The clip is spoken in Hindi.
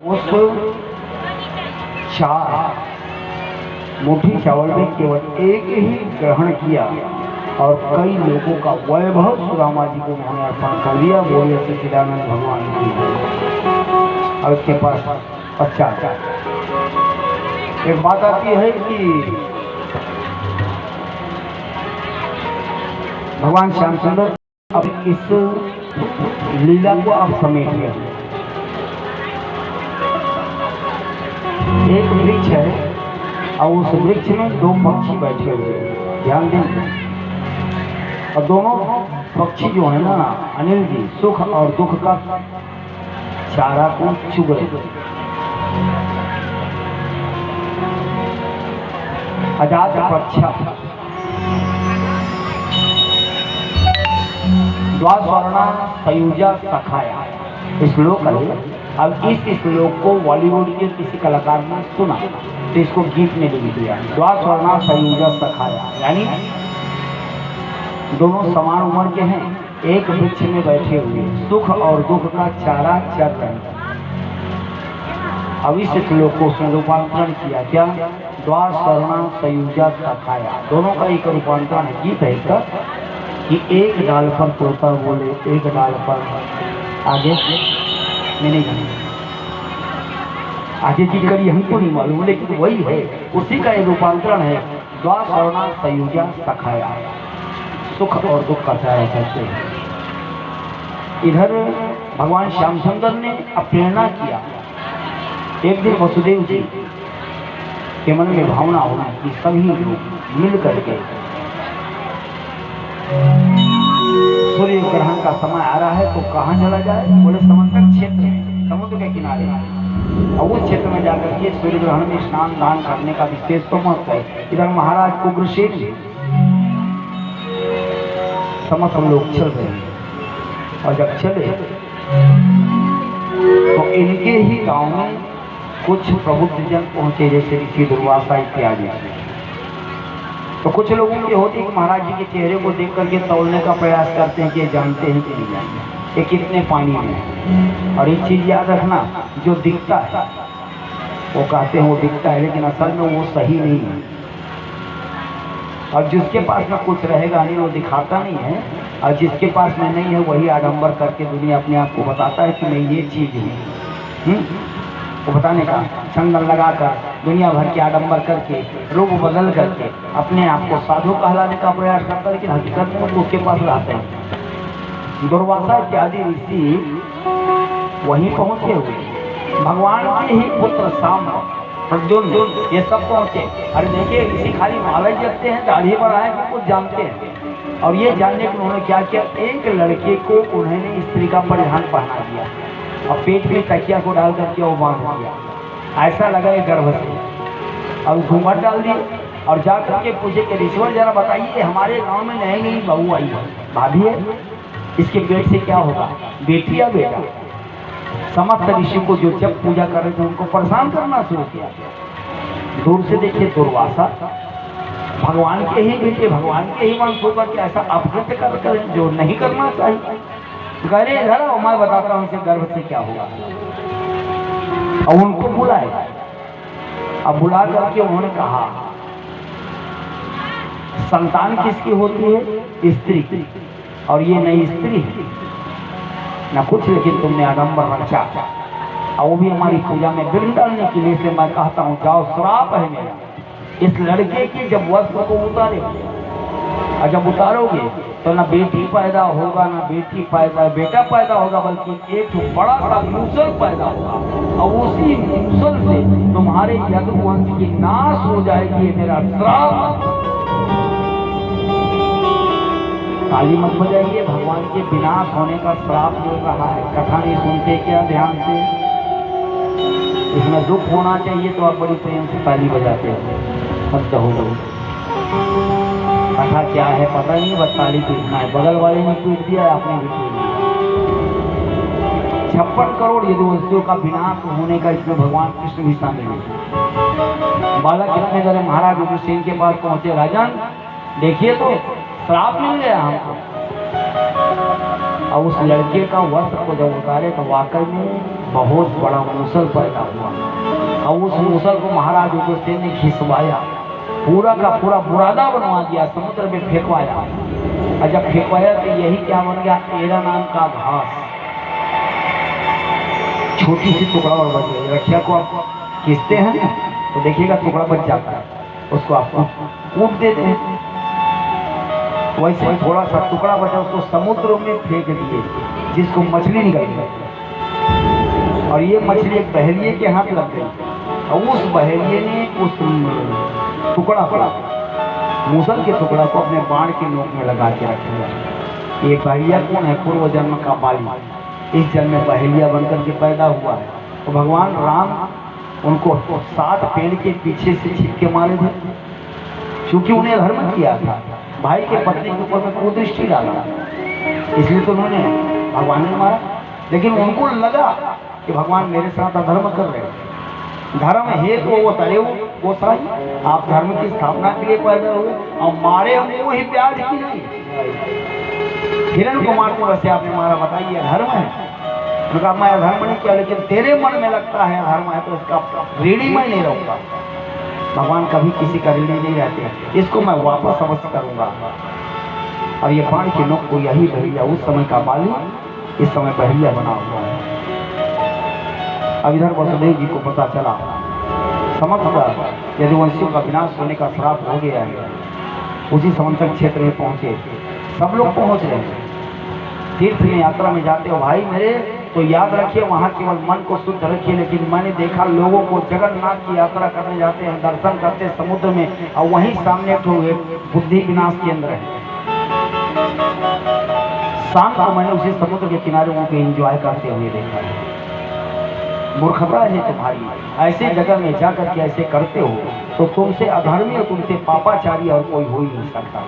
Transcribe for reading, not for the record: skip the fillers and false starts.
उस चार मुट्ठी चावल में केवल एक ही ग्रहण किया और कई लोगों का वैभव सुदामा जी को उन्होंने अर्पण कर दिया। बोलिए सच्चिदानंद भगवान की। और उसके पास बच्चा एक बात आती है कि भगवान श्यामचंद्र अब इस लीला को अब समेट गया। एक वृक्ष है और उस वृक्ष में दो पक्षी बैठे हुए, ध्यान दें। और दोनों पक्षी जो है ना अनिल जी, सुख और दुख का चारा को चुग रहे। अजात पक्षा द्वास्वर्णा सयुजा सखाया श्लोक है। अब इस श्लोक को बॉलीवुड के किसी कलाकार ने सुना तो इसको गीत में लिख दिया। द्वास्वर्णा सयुजा सखाया यानी दोनों समान उम्र के हैं, एक वृक्ष में बैठे हुए, सुख और दुख का चारा चर रहे हैं। अब इस श्लोक को उसने रूपांतरण किया, क्या? द्वास्वर्णा सयुजा सखाया। दोनों का एक रूपांतरण है, गीत है इसका कि एक डाल पर तोता बोले, एक डाल पर आगे नहीं आगे की कड़ी हमको नहीं मालूम, लेकिन वही है, उसी का एक रूपांतरण है। द्वास्वर्णा सयुजा सखाया, सुख और दुख का चारा कहते हैं। इधर भगवान श्यामचंद्र ने प्रेरणा किया। एक दिन वसुदेव जी के मन में भावना होना कि सभी लोग मिल करके सूर्य ग्रहण का समय आ रहा है तो कहाँ चला जाए? बोले समंदर क्षेत्र में, समुद्र के किनारे, और उस क्षेत्र में जाकर के सूर्य ग्रहण में स्नान दान करने का विशेष तो महत्व है। इधर महाराज उग्रसेन जी समस्त लोग चल रहे हैं और जब चले तो इनके ही गांव में कुछ प्रबुद्ध जन पहुंचे, जैसे ऋषि दुर्वासा इत्यादि। तो कुछ लोगों की होती है कि महाराज जी के चेहरे को देख करके तौलने का प्रयास करते हैं कि जानते हैं कि नहीं जानते, ये कितने पानी में है। और एक चीज याद रखना, जो दिखता है वो कहते हैं वो दिखता है, लेकिन असल में वो सही नहीं है। और जिसके पास में कुछ रहेगा नहीं वो दिखाता नहीं है, और जिसके पास में नहीं है वही आडंबर करके दुनिया अपने आप को बताता है कि मैं ये चीज हूँ। वो बताने का संगल लगाकर दुनिया भर के आडंबर करके रूप बदल करके अपने आप को साधु कहलाने का प्रयास करता है, लेकिन हकीकत में उसके पास रहते हैं। दुर्वासा इत्यादि ऋषि वहीं पहुंचे हुए, भगवान के ही पुत्र शाम प्रद्युम्न ये सब पहुंचे। अरे देखिए, ऋषि खाली माला जपते हैं, दाढ़ी बढ़ाए कि कुछ जानते हैं। और ये जानने के उन्होंने क्या किया, एक लड़के को उन्होंने स्त्री का परिधान पहना दिया और पेट में तकिया को डाल करके वो बांध दिया, ऐसा लगा ये गर्भ से। अब घूंघट डाल दिए और जा करके पूछे कि ऋषिवर जरा बताइए, हमारे गांव में नई नई बहू आई है, भाभी है, इसके पेट से क्या होगा, बेटी या बेटा? समस्त ऋषि को जो जब पूजा कर रहे थे उनको परेशान करना शुरू किया। दूर से देखिए दुर्वासा भगवान के ही बेटे, भगवान के ही वंश होकर के ऐसा अपकृत्य कर जो नहीं करना चाहिए। गरे इधर आओ, मैं बताता हूँ इसे गर्भ से क्या होगा। और उनको बुलाए, अब बुला करके उन्होंने कहा संतान किसकी होती है? स्त्री की। और ये नई स्त्री है ना कुछ, लेकिन तुमने आडंबर रचा और वो भी हमारी पूजा में विघ्न डालने के लिए। से मैं कहता हूँ जाओ, श्राप है मेरा, इस लड़के की जब वस्त्र को उतारे और जब उतारोगे तो ना बेटी पैदा होगा ना बेटा पैदा होगा, बल्कि एक बड़ा सा मूसल पैदा होगा और उसी मूसल से तुम्हारे यदुवंश की नाश हो जाएगी। ये मेरा श्राप। ताली मत बजाइए, भगवान के विनाश होने का श्राप मिल रहा है। कथा नहीं सुनते क्या ध्यान से? इसमें दुख होना चाहिए तो आप बड़ी प्रेम से ताली बजाते हो, मत हो गई। कथा क्या है पता नहीं, बस ताली पीटना है। बगल वाले ने पीट दिया, आपने भी पीट दिया। 56 करोड़ यदुवंशियों का विनाश होने का इसमें भगवान कृष्ण भी शामिल है। बालक कितने जरे महाराज उग्रसेन के पास पहुंचे, राजन देखिए तो श्राप मिल गया हमको। और उस लड़के का वस्त्र को जब उतारे तो वाकई में बहुत बड़ा मूसल पैदा हुआ और उस मूसल को महाराज उग्रसेन ने खिंचवाया, पूरा का पूरा बुरादा बनवा दिया, समुद्र में फेंकवाया। और जब फेंकवाया तो यही क्या बन गया, एरा नाम का घास, छोटी सी टुकड़ा और बच गई। रखिया को आप खींचते हैं तो देखिएगा टुकड़ा बच जाता है, उसको आप कूट देते हैं, वैसे ही थोड़ा सा टुकड़ा बचा उसको समुद्र में फेंक दिए, जिसको मछली निकल गई। और ये मछली एक बहेलिए के हाथ लग गई और उस बहेलिए ने उस टुकड़ा मूसल के टुकड़ा को अपने बाण के नोक में लगा के रख लिया। ये बहेलिया कौन है, पूर्व जन्म का बाली, इस जन्म में बहेलिया बनकर के पैदा हुआ है। तो भगवान राम उनको 7 पेड़ के पीछे से छीन के मारे थे, क्योंकि उन्हें धर्म किया था, भाई के पत्नी के ऊपर में कुदृष्टि डाला, इसलिए तो उन्होंने भगवान ने मारा। लेकिन उनको लगा कि भगवान मेरे साथ अधर्म कर रहे हैं, धर्म है तो वो तरे वो सही, आप धर्म की स्थापना के लिए पैदा हुए और मारे हमको ही प्याज की नहीं। हिरण को मारते वैसे आपने मारा, बताइए धर्म है? उनका मैं धर्म नहीं किया, लेकिन तेरे मन में लगता है धर्म है तो इसका ऋणी मैं नहीं रहूंगा। भगवान कभी किसी का ऋणी नहीं रहते, इसको मैं वापस अवश्य करूंगा। और ये बाण के नोक को यही बहेलिया, उस समय का बाली इस समय बहेलिया बना हुआ है। अब इधर वसुदेव जी को पता चला, समस्त यदुवंशियों का विनाश होने का श्राप हो गया है। उसी समंतक क्षेत्र में पहुंचे, सब लोग पहुंच रहे हैं। तीर्थ में यात्रा में जाते हो भाई मेरे, तो याद रखिए वहाँ केवल मन को शुद्ध रखिए। लेकिन मैंने देखा लोगों को जगन्नाथ की यात्रा करने जाते हैं, दर्शन करते हैं समुद्र में, और वहीं सामने तो बुद्धि विनाश केंद्र है। शाम को मैंने उसी समुद्र के किनारे वहाँ पे एंजॉय करते हुए देखा है। मूर्खता है तुम्हारी, ऐसे जगह में जाकर के ऐसे करते हो तो तुमसे अधर्मी और तुमसे पापाचारी और कोई हो ही नहीं सकता।